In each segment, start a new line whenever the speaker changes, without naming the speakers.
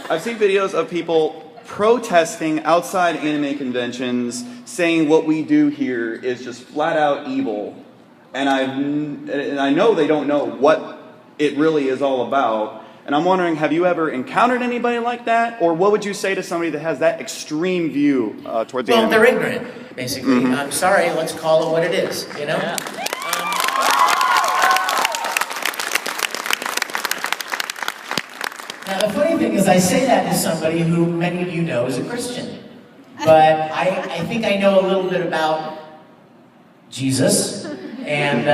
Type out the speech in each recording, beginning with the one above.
I've seen videos of people protesting outside anime conventions, saying what we do here is just flat out evil, and I know they don't know what it really is all about. And I'm wondering, have you ever encountered anybody like that? Or what would you say to somebody that has that extreme view towards the anime?
Well, they're ignorant, basically. Mm-hmm. I'm sorry, let's call it what it is, you know? Yeah. Now, the funny thing is, I say that to somebody who many of you know is a Christian. But I think I know a little bit about Jesus, and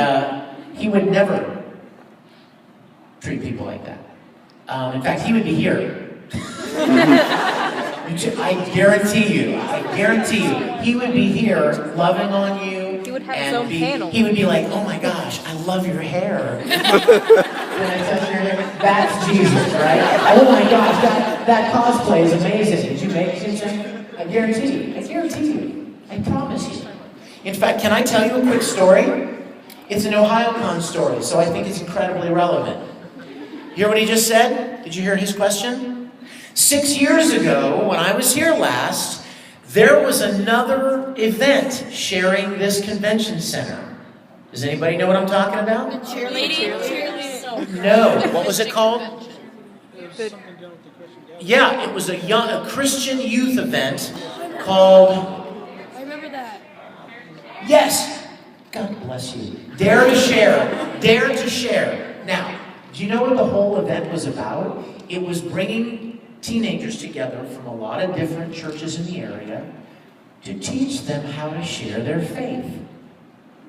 he would never treat people like that. In fact, he would be here. I guarantee you, he would be here loving on you.
He would have his own panel.
He would be like, oh my gosh, I love your hair. When I touch your hair, that's Jesus, right? Oh my gosh, that cosplay is amazing. Did you make it? I guarantee you. I promise you. In fact, can I tell you a quick story? It's an Ohayocon story, so I think it's incredibly relevant. Hear what he just said? Did you hear his question? 6 years ago, when I was here last, there was another event sharing this convention center. Does anybody know what I'm talking about?
The cheerleading.
No. What was it called? Yeah, it was a Christian youth event called...
I remember that.
Yes. God bless you. Dare to share. Dare to share. Now, do you know what the whole event was about? It was bringing teenagers together from a lot of different churches in the area to teach them how to share their faith.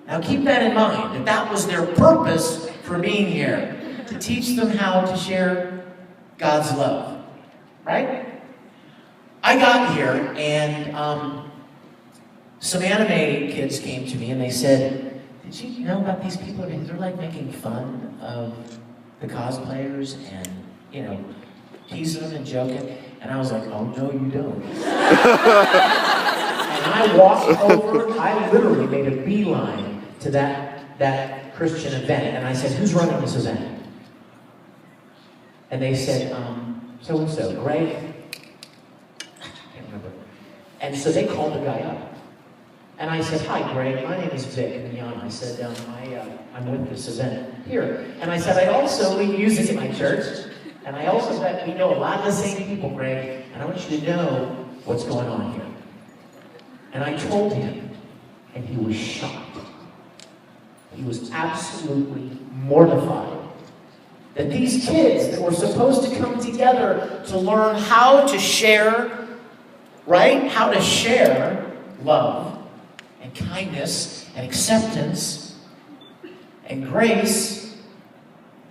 Now keep that in mind, that was their purpose for being here, to teach them how to share God's love, right? I got here and some anime kids came to me and they said, did you know about these people? They're like making fun of the cosplayers and, you know, teasing them and joking. And I was like, oh, no, you don't. And I walked over, I literally made a beeline to that Christian event. And I said, who's running this event? And they said, so-and-so, Greg. I can't remember. And so they called the guy up. And I said, hi, Greg, my name is Vic Mignogna. I said, I'm with this event here. And I said, I also lead music in my church. And I also bet we know a lot of the same people, Greg. And I want you to know what's going on here. And I told him, and he was shocked. He was absolutely mortified that these kids that were supposed to come together to learn how to share, right? How to share love and kindness and acceptance and grace,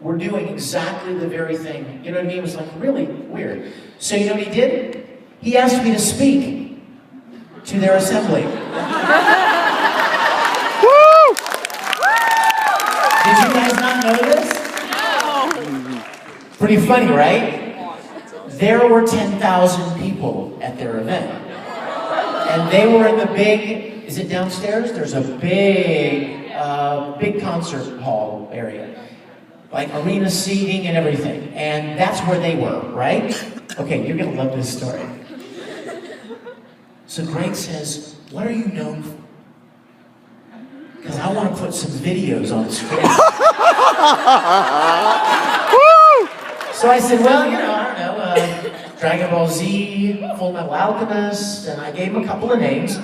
we're doing exactly the very thing. You know what I mean? It was like really weird. So you know what he did? He asked me to speak to their assembly.
Woo!
Did you guys not know this?
No.
Pretty funny, right? There were 10,000 people at their event. And they were in the big, is it downstairs? There's a big concert hall area. Like arena seating and everything. And that's where they were, right? Okay, you're gonna love this story. So Greg says, what are you known for? Because I want to put some videos on screen. So I said, well, you know, I don't know, Dragon Ball Z, Full Metal Alchemist, and I gave him a couple of names.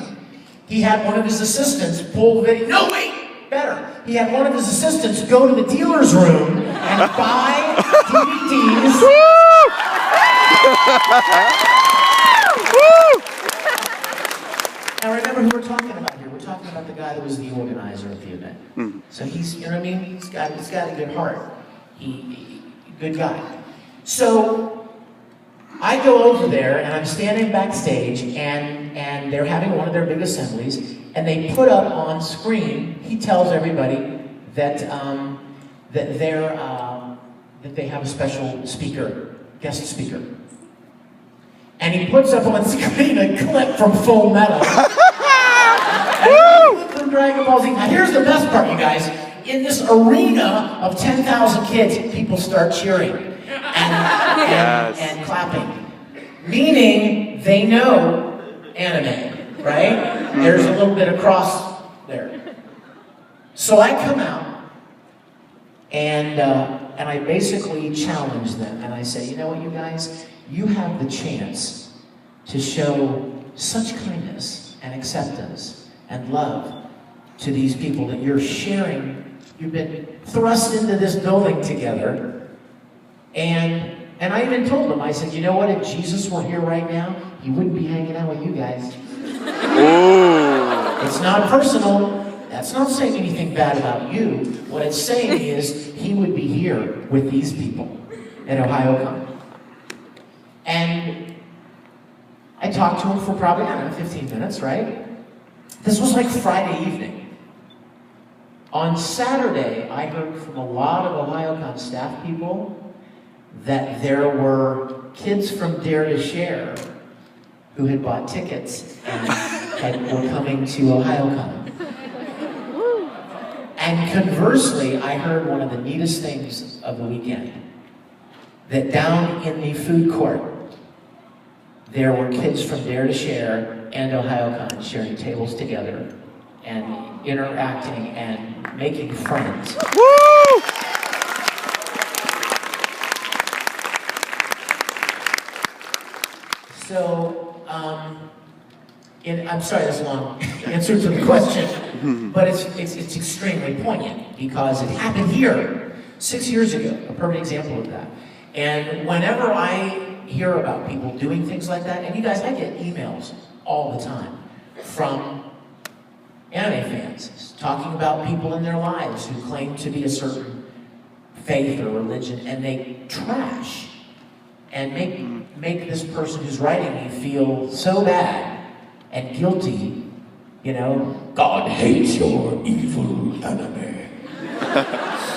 He had one of his assistants pull video. No, wait, better. He had one of his assistants go to the dealer's room and buy DVDs. Now remember who we're talking about here. We're talking about the guy that was the organizer of the event. Mm-hmm. So he's, you know what I mean? He's got a good heart. He good guy. So I go over there and I'm standing backstage and they're having one of their big assemblies and they put up on screen. He tells everybody that that they have a special speaker, guest speaker. And he puts up on screen a clip from Full Metal. From Dragon Ball Z. Now here's the best part, you guys. In this arena of 10,000 kids, people start cheering and clapping. Meaning they know anime, right? There's a little bit of cross there. So I come out and I basically challenge them and I say, you know what, you guys, you have the chance to show such kindness and acceptance and love to these people that you're sharing. You've been thrust into this building together. And I even told them, I said, you know what, if Jesus were here right now, he wouldn't be hanging out with you guys.
Ooh.
It's not personal. That's not saying anything bad about you. What it's saying is he would be here with these people at Ohayocon. And I talked to him for probably, I don't know, 15 minutes, right? This was like Friday evening. On Saturday, I heard from a lot of Ohayocon staff people that there were kids from Dare to Share who had bought tickets and were coming to Ohayocon. And conversely, I heard one of the neatest things of the weekend, that down in the food court, there were kids from Dare to Share and Ohayocon sharing tables together and interacting and making friends.
Woo!
So, I'm sorry, that's a long answer to the question, but it's extremely poignant because it happened here 6 years ago, a perfect example of that. And whenever I hear about people doing things like that, and you guys, I get emails all the time from anime fans talking about people in their lives who claim to be a certain faith or religion, and they trash and make this person who's writing me feel so bad and guilty, you know, God hates your evil anime.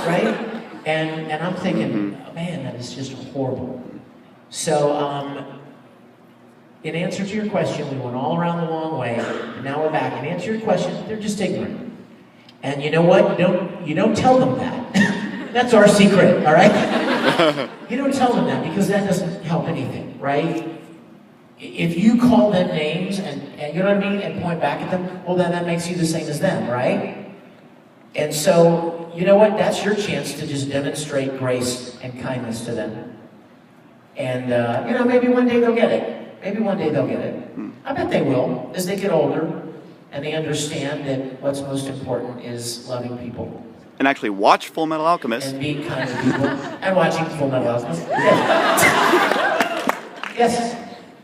Right? And I'm thinking, man, that is just horrible. So, in answer to your question, we went all around the long way, and now we're back. In answer to your question, they're just ignorant. And you know what? You don't tell them that. That's our secret, all right? You don't tell them that because that doesn't help anything, right? If you call them names and you know what I mean, and point back at them, well, then that makes you the same as them, right? And so, you know what? That's your chance to just demonstrate grace and kindness to them. And, you know, maybe one day they'll get it. Maybe one day they'll get it. I bet they will, as they get older, and they understand that what's most important is loving people.
And actually watch Full Metal Alchemist.
And being kind to people. And watching Full Metal Alchemist. Yes. Yes.